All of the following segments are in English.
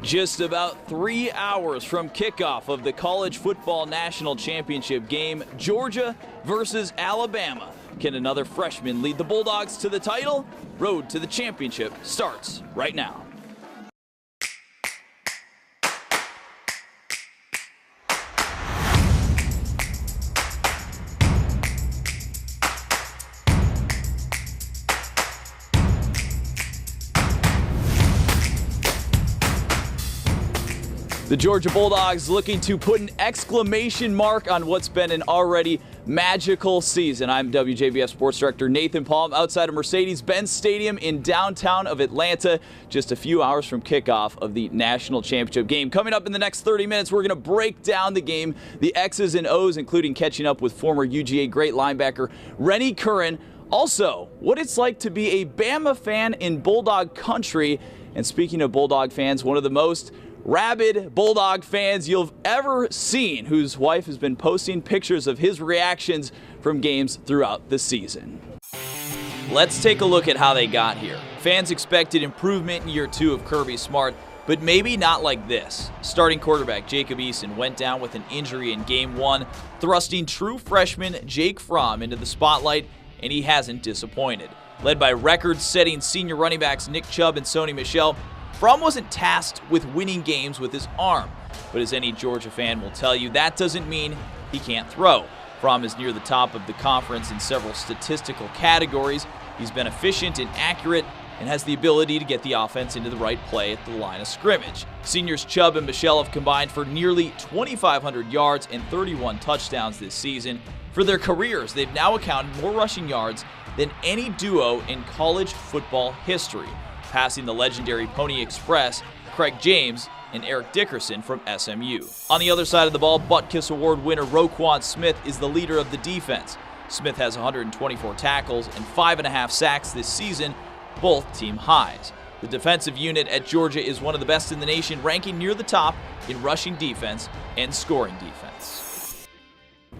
Just about 3 hours from kickoff of the College Football National Championship game, Georgia versus Alabama. Can another freshman lead the Bulldogs to the title? Road to the championship starts right now. The Georgia Bulldogs looking to put an exclamation mark on what's been an already magical season. I'm WJBF Sports Director Nathan Palm outside of Mercedes-Benz Stadium in downtown of Atlanta, just a few hours from kickoff of the National Championship game. Coming up in the next 30 minutes, we're going to break down the game, the X's and O's, including catching up with former UGA great linebacker Rennie Curran. Also, what it's like to be a Bama fan in Bulldog country. And speaking of Bulldog fans, one of the most rabid Bulldog fans you've ever seen, whose wife has been posting pictures of his reactions from games throughout the season. Let's take a look at how they got here. Fans expected improvement in year 2 of Kirby Smart, but maybe not like this. Starting quarterback Jacob Eason went down with an injury in game 1, thrusting true freshman Jake Fromm into the spotlight, and he hasn't disappointed. Led by record-setting senior running backs Nick Chubb and Sony Michel, Fromm wasn't tasked with winning games with his arm, but as any Georgia fan will tell you, that doesn't mean he can't throw. Fromm is near the top of the conference in several statistical categories. He's been efficient and accurate and has the ability to get the offense into the right play at the line of scrimmage. Seniors Chubb and Michel have combined for nearly 2,500 yards and 31 touchdowns this season. For their careers, they've now accounted more rushing yards than any duo in college football history, passing the legendary Pony Express, Craig James, and Eric Dickerson from SMU. On the other side of the ball, Butkus Award winner Roquan Smith is the leader of the defense. Smith has 124 tackles and 5.5 sacks this season, both team highs. The defensive unit at Georgia is one of the best in the nation, ranking near the top in rushing defense and scoring defense.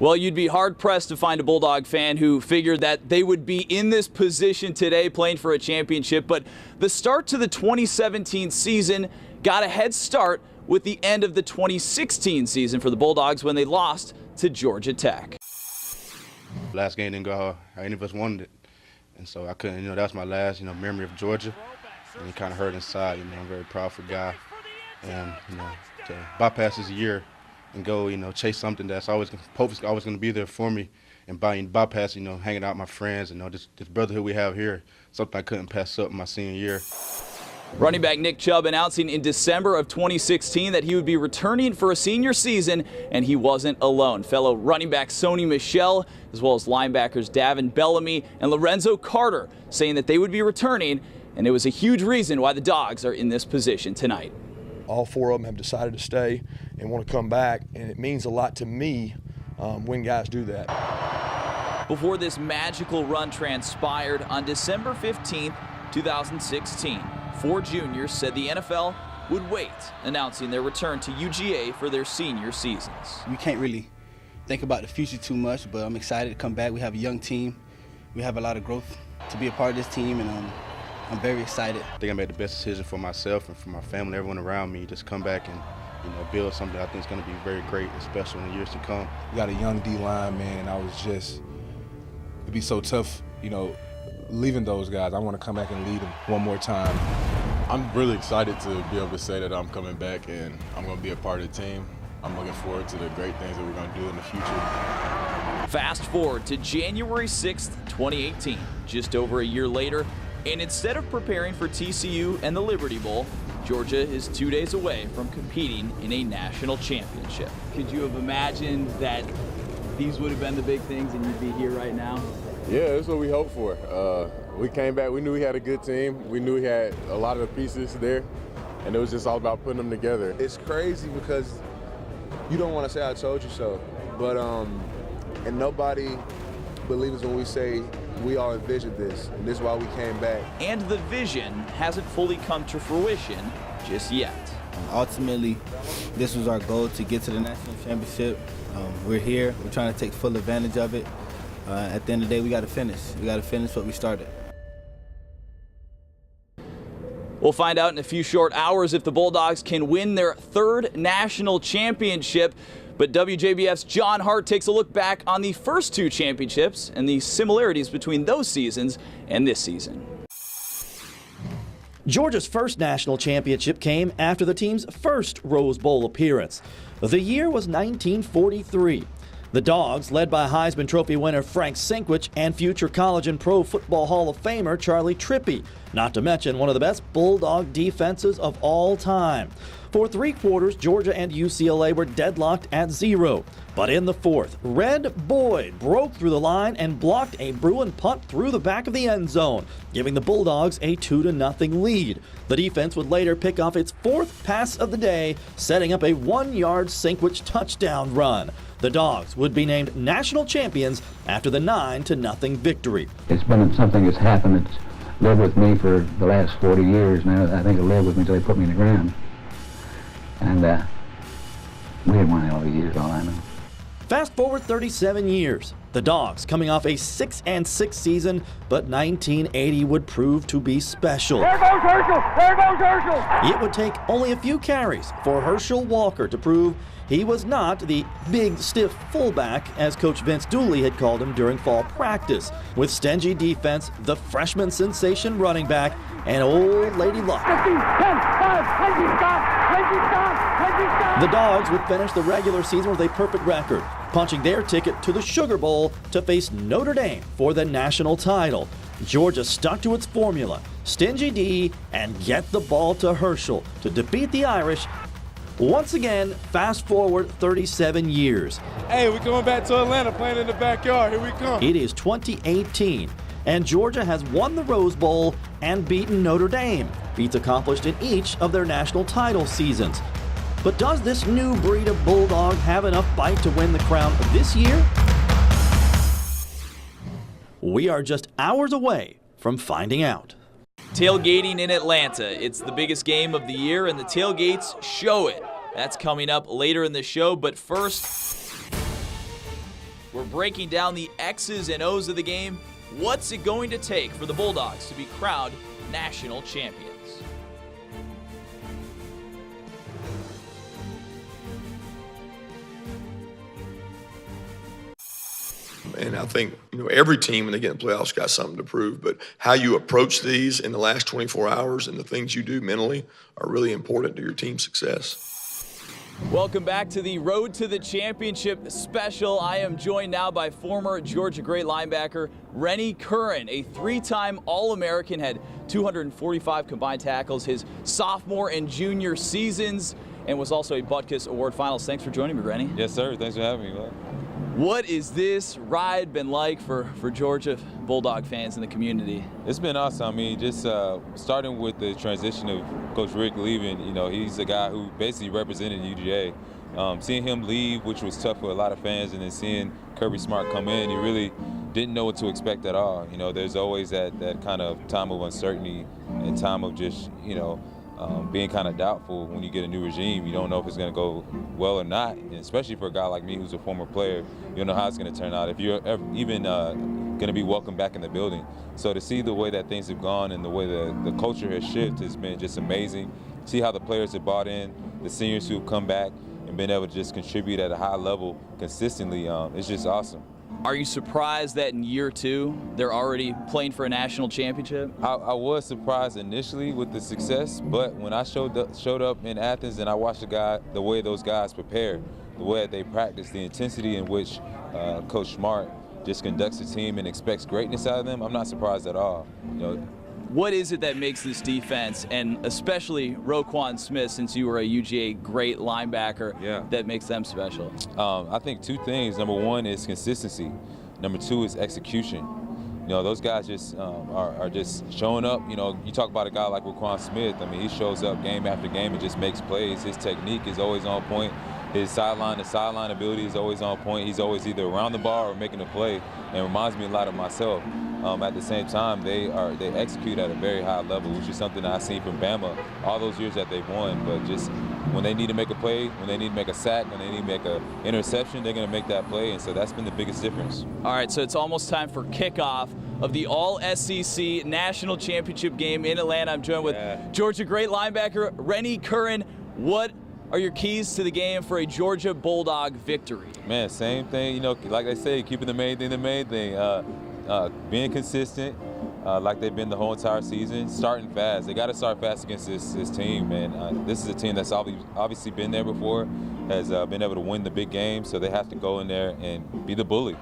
Well, you'd be hard-pressed to find a Bulldog fan who figured that they would be in this position today playing for a championship, but the start to the 2017 season got a head start with the end of the 2016 season for the Bulldogs when they lost to Georgia Tech. Last game didn't go how any of us wanted it, and so I couldn't, that was my last, memory of Georgia, and it kind of hurt inside. I'm a very proudful guy, and, to bypass this year and go, chase something that's always going to be there for me, and bypass, hanging out with my friends, and this brotherhood we have here, something I couldn't pass up in my senior year. Running back Nick Chubb announcing in December of 2016 that he would be returning for a senior season, and he wasn't alone. Fellow running back Sony Michel, as well as linebackers Davin Bellamy and Lorenzo Carter, saying that they would be returning, and it was a huge reason why the Dogs are in this position tonight. All 4 of them have decided to stay and want to come back, and it means a lot to me when guys do that. Before this magical run transpired, on December 15th, 2016, 4 juniors said the NFL would wait, announcing their return to UGA for their senior seasons. We can't really think about the future too much, but I'm excited to come back. We have a young team. We have a lot of growth to be a part of this team, and I'm very excited. I think I made the best decision for myself and for my family, everyone around me, just come back and build something I think is going to be very great and special in the years to come. We got a young D-line, man, and it'd be so tough, leaving those guys. I want to come back and lead them one more time. I'm really excited to be able to say that I'm coming back and I'm going to be a part of the team. I'm looking forward to the great things that we're going to do in the future. Fast forward to January 6th, 2018, just over a year later, and instead of preparing for TCU and the Liberty Bowl, Georgia is 2 days away from competing in a national championship. Could you have imagined that these would have been the big things and you'd be here right now? Yeah, that's what we hoped for. We came back, we knew we had a good team. We knew we had a lot of the pieces there, and it was just all about putting them together. It's crazy because you don't want to say I told you so, but and nobody believes when we say we all envisioned this, and this is why we came back. And the vision hasn't fully come to fruition just yet. Ultimately, this was our goal, to get to the national championship. We're here. We're trying to take full advantage of it. At the end of the day, we got to finish. We got to finish what we started. We'll find out in a few short hours if the Bulldogs can win their 3rd national championship. But WJBF's John Hart takes a look back on the first 2 championships and the similarities between those seasons and this season. Georgia's first national championship came after the team's first Rose Bowl appearance. The year was 1943. The Dogs, led by Heisman Trophy winner Frank Sinkwich and future college and pro football Hall of Famer Charlie Trippi, not to mention one of the best Bulldog defenses of all time. For 3 quarters, Georgia and UCLA were deadlocked at 0. But in the 4th, Red Boyd broke through the line and blocked a Bruin punt through the back of the end zone, giving the Bulldogs a 2-0 lead. The defense would later pick off its 4th pass of the day, setting up a 1-yard Sinkwich touchdown run. The Dogs would be named national champions after the 9-0 victory. It's been something that's happened that's lived with me for the last 40 years now. I think it'll live with me until they put me in the ground. And we didn't win all the years, all I know. Fast forward 37 years. The Dogs coming off a 6-6 season, but 1980 would prove to be special. There goes Herschel! There goes Herschel! It would take only a few carries for Herschel Walker to prove he was not the big, stiff fullback, as Coach Vince Dooley had called him during fall practice. With stingy defense, the freshman sensation running back, and old lady luck. 15, 10, 5, 20, stop! 20, stop! 20, stop! The Dogs would finish the regular season with a perfect record, punching their ticket to the Sugar Bowl to face Notre Dame for the national title. Georgia stuck to its formula, stingy D, and get the ball to Herschel to defeat the Irish. Once again, fast forward 37 years. Hey, we're going back to Atlanta, playing in the backyard. Here we come. It is 2018, and Georgia has won the Rose Bowl and beaten Notre Dame, feats accomplished in each of their national title seasons. But does this new breed of Bulldog have enough bite to win the crown this year? We are just hours away from finding out. Tailgating in Atlanta. It's the biggest game of the year, and the tailgates show it. That's coming up later in the show, but first, we're breaking down the X's and O's of the game. What's it going to take for the Bulldogs to be crowned national champions? And I think, every team when they get in the playoffs got something to prove. But how you approach these in the last 24 hours and the things you do mentally are really important to your team's success. Welcome back to the Road to the Championship special. I am joined now by former Georgia great linebacker Rennie Curran, a 3-time All-American, had 245 combined tackles his sophomore and junior seasons, and was also a Butkus Award finalist. Thanks for joining me, Rennie. Yes, sir. Thanks for having me, man. What is this ride been like for Georgia Bulldog fans in the community? It's been awesome. I mean, just starting with the transition of Coach Rick leaving, he's a guy who basically represented UGA. Seeing him leave, which was tough for a lot of fans, and then seeing Kirby Smart come in, you really didn't know what to expect at all. There's always that kind of time of uncertainty and time of just, being kind of doubtful when you get a new regime. You don't know if it's going to go well or not, and especially for a guy like me who's a former player, you don't know how it's going to turn out, if you're even going to be welcome back in the building. So to see the way that things have gone and the way the culture has shifted has been just amazing. See how the players have bought in, the seniors who've come back and been able to just contribute at a high level consistently. It's just awesome. Are you surprised that in year 2 they're already playing for a national championship? I was surprised initially with the success, but when I showed up in Athens and I watched the way those guys prepare, the way that they practice, the intensity in which Coach Smart just conducts the team and expects greatness out of them, I'm not surprised at all. What is it that makes this defense, and especially Roquan Smith, since you were a UGA great linebacker, that makes them special? I think 2 things. Number 1 is consistency. Number 2 is execution. Those guys just are just showing up. You talk about a guy like Roquan Smith. I mean, he shows up game after game and just makes plays. His technique is always on point. His sideline ability is always on point. He's always either around the ball or making a play, and reminds me a lot of myself. At the same time, they execute at a very high level, which is something that I've seen from Bama all those years that they've won. But just when they need to make a play, when they need to make a sack, when they need to make an interception, they're going to make that play, and so that's been the biggest difference. All right, so it's almost time for kickoff. of the All-SEC National Championship game in Atlanta. I'm joined with Georgia great linebacker Rennie Curran. What are your keys to the game for a Georgia Bulldog victory? Man, same thing. You know, like they say, keeping the main thing. Being consistent, like they've been the whole entire season. Starting fast. They got to start fast against this team, man. This is a team that's obviously been there before, has been able to win the big game, so they have to go in there and be the bully.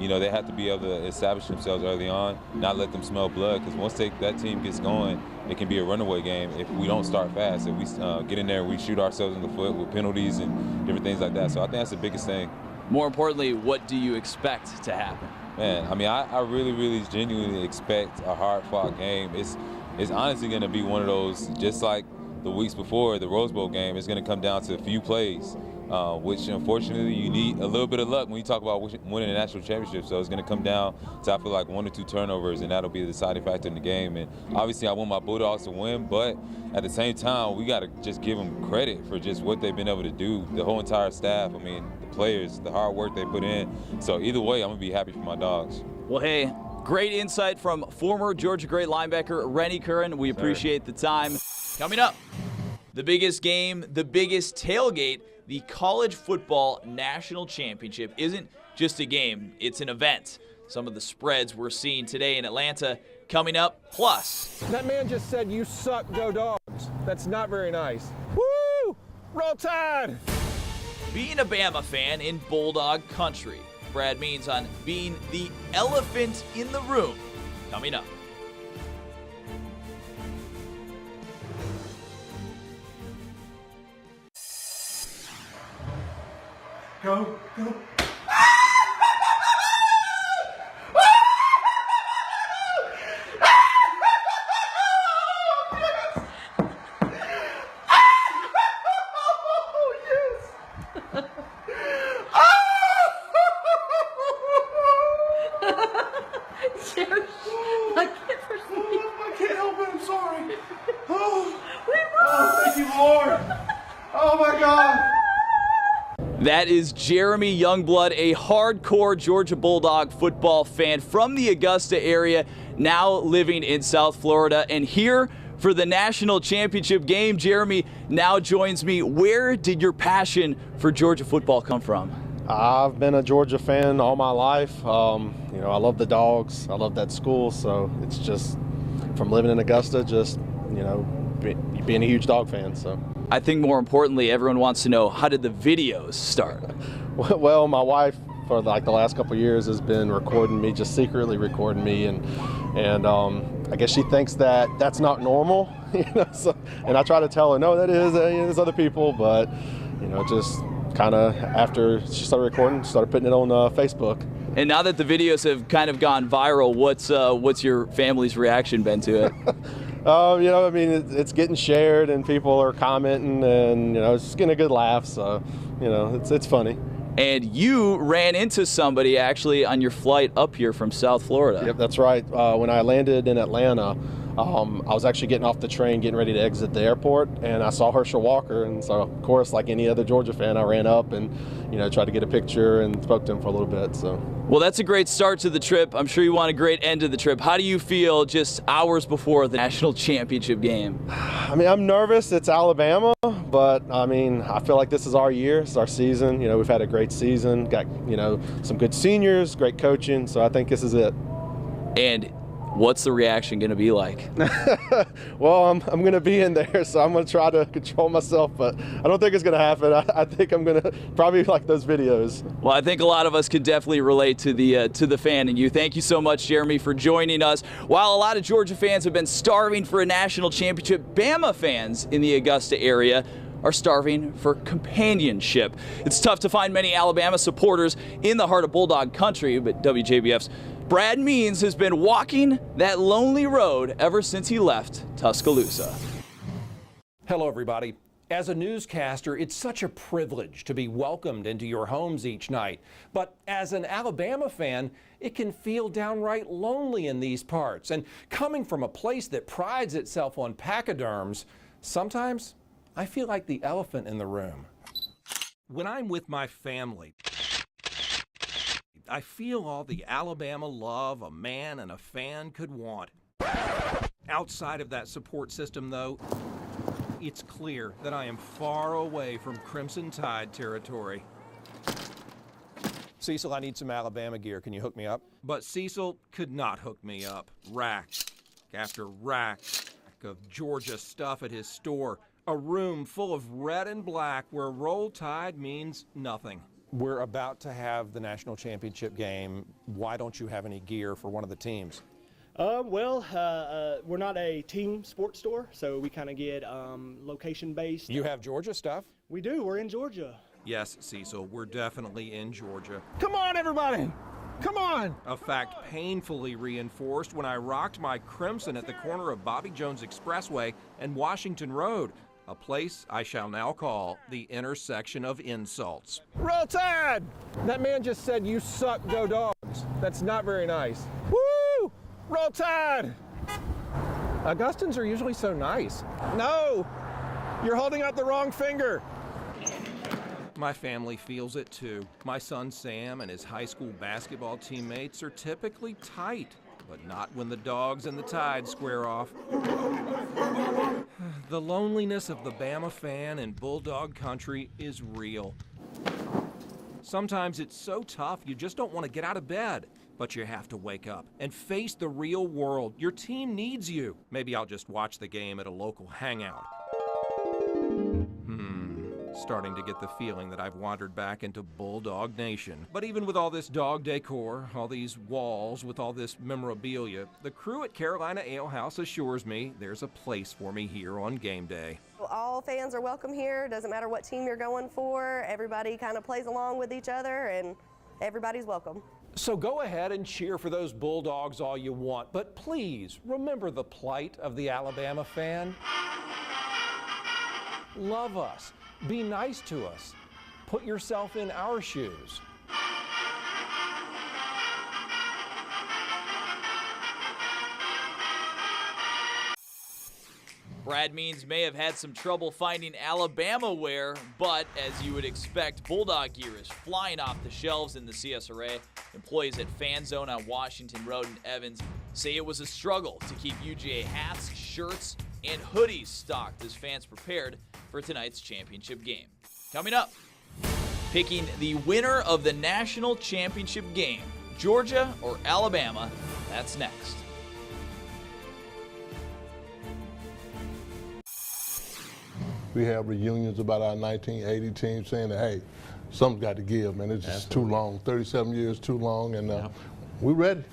You know, they have to be able to establish themselves early on, not let them smell blood, because once that team gets going, it can be a runaway game if we don't start fast. If we get in there, we shoot ourselves in the foot with penalties and different things like that. So I think that's the biggest thing. More importantly, what do you expect to happen? Man, I mean, I really, really genuinely expect a hard-fought game. It's honestly going to be one of those, just like the weeks before the Rose Bowl game, it's going to come down to a few plays, which unfortunately you need a little bit of luck when you talk about winning a national championship. So it's going to come down to, I feel like, 1 or 2 turnovers, and that'll be the deciding factor in the game. And obviously I want my Bulldogs to win, but at the same time, we got to just give them credit for just what they've been able to do, the whole entire staff. I mean, the players, the hard work they put in. So either way, I'm going to be happy for my Dogs. Well, hey, great insight from former Georgia great linebacker Rennie Curran. We appreciate the time. Coming up, the biggest game, the biggest tailgate, the College Football National Championship isn't just a game, it's an event. Some of the spreads we're seeing today in Atlanta coming up, plus. That man just said, "You suck, go Dogs." That's not very nice. Woo! Roll Tide! Being a Bama fan in Bulldog country. Brad Means on being the elephant in the room. Coming up. Go, go. That is Jeremy Youngblood, a hardcore Georgia Bulldog football fan from the Augusta area, now living in South Florida. And here for the national championship game, Jeremy now joins me. Where did your passion for Georgia football come from? I've been a Georgia fan all my life. You know, I love the Dogs. I love that school. So it's just from living in Augusta, just, you know, being a huge Dog fan. So I think more importantly, everyone wants to know, how did the videos start? Well, my wife for like the last couple of years has been recording me, just secretly recording me, and I guess she thinks that that's not normal, you know. So, and I try to tell her, no, that is. There's other people, but you know, just kind of after she started recording, started putting it on Facebook. And now that the videos have kind of gone viral, what's your family's reaction been to it? You know, I mean, it's getting shared and people are commenting, and you know, it's just getting a good laugh. So, you know, it's funny. And you ran into somebody actually on your flight up here from South Florida. Yep, that's right. When I landed in Atlanta, I was actually getting off the train, getting ready to exit the airport, and I saw Herschel Walker. And so, of course, like any other Georgia fan, I ran up and, you know, tried to get a picture and spoke to him for a little bit. So. Well, that's a great start to the trip. I'm sure you want a great end to the trip. How do you feel just hours before the national championship game? I mean, I'm nervous. It's Alabama, but I mean, I feel like this is our year. It's our season. You know, we've had a great season, got, you know, some good seniors, great coaching. So I think this is it. And what's the reaction going to be like? Well, I'm going to be in there, so I'm going to try to control myself, but I don't think it's going to happen. I think I'm going to probably like those videos. Well, I think a lot of us can definitely relate to the fan in you. Thank you so much, Jeremy, for joining us. While a lot of Georgia fans have been starving for a national championship, Bama fans in the Augusta area are starving for companionship. It's tough to find many Alabama supporters in the heart of Bulldog country, but WJBF's Brad Means has been walking that lonely road ever since he left Tuscaloosa. Hello, everybody. As a newscaster, it's such a privilege to be welcomed into your homes each night. But as an Alabama fan, it can feel downright lonely in these parts. And coming from a place that prides itself on pachyderms, sometimes I feel like the elephant in the room. When I'm with my family, I feel all the Alabama love a man and a fan could want. Outside of that support system, though, it's clear that I am far away from Crimson Tide territory. Cecil, I need some Alabama gear. Can you hook me up? But Cecil could not hook me up. Rack after rack of Georgia stuff at his store. A room full of red and black where Roll Tide means nothing. We're about to have the national championship game. Why don't you have any gear for one of the teams? We're not a team sports store, so we kind of get location-based. You have Georgia stuff? We do. We're in Georgia. Yes, Cecil, we're definitely in Georgia. Come on, everybody! Come on! A fact painfully reinforced when I rocked my crimson at the corner of Bobby Jones Expressway and Washington Road, a place I shall now call the intersection of insults. Roll Tide! That man just said, "You suck, go Dogs." That's not very nice. Woo! Roll Tide! Augustins are usually so nice. No! You're holding up the wrong finger. My family feels it too. My son Sam and his high school basketball teammates are typically tight, but not when the Dogs and the Tide square off. The loneliness of the Bama fan in Bulldog country is real. Sometimes it's so tough you just don't want to get out of bed. But you have to wake up and face the real world. Your team needs you. Maybe I'll just watch the game at a local hangout. Starting to get the feeling that I've wandered back into Bulldog Nation. But even with all this dog decor, all these walls with all this memorabilia, the crew at Carolina Ale House assures me there's a place for me here on game day. All fans are welcome here. Doesn't matter what team you're going for. Everybody kind of plays along with each other, and everybody's welcome. So go ahead and cheer for those Bulldogs all you want, but please remember the plight of the Alabama fan. Love us. Be nice to us. Put yourself in our shoes. Brad Means may have had some trouble finding Alabama wear, but as you would expect, Bulldog gear is flying off the shelves in the CSRA. Employees at Fan Zone on Washington Road in Evans say it was a struggle to keep UGA hats, shirts, and hoodies stocked as fans prepared for tonight's championship game. Coming up, picking the winner of the national championship game, Georgia or Alabama, that's next. We have reunions about our 1980 team saying that, hey, something's got to give, man. It's just too long, 37 years too long, and we're ready.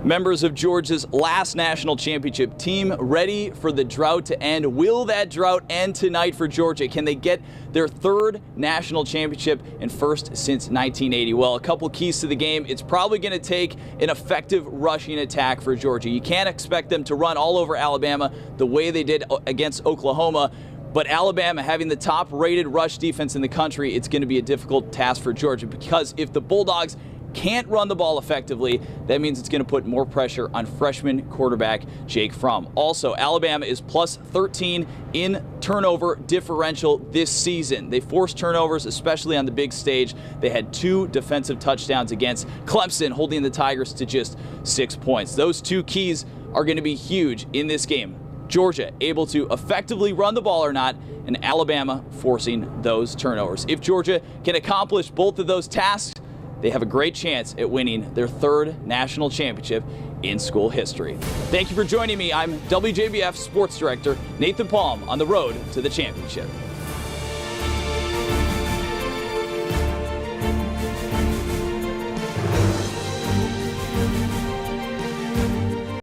Members of Georgia's last national championship team ready for the drought to end. Will that drought end tonight for Georgia? Can they get their third national championship and first since 1980? Well, a couple keys to the game. It's probably going to take an effective rushing attack for Georgia. You can't expect them to run all over Alabama the way they did against Oklahoma. But Alabama having the top-rated rush defense in the country, it's going to be a difficult task for Georgia, because if the Bulldogs can't run the ball effectively, that means it's going to put more pressure on freshman quarterback Jake Fromm. Also, Alabama is plus 13 in turnover differential this season. They forced turnovers, especially on the big stage. They had 2 defensive touchdowns against Clemson, holding the Tigers to just 6 points. Those 2 keys are going to be huge in this game. Georgia able to effectively run the ball or not, and Alabama forcing those turnovers. If Georgia can accomplish both of those tasks, they have a great chance at winning their third national championship in school history. Thank you for joining me. I'm WJBF Sports Director Nathan Palm on the road to the championship.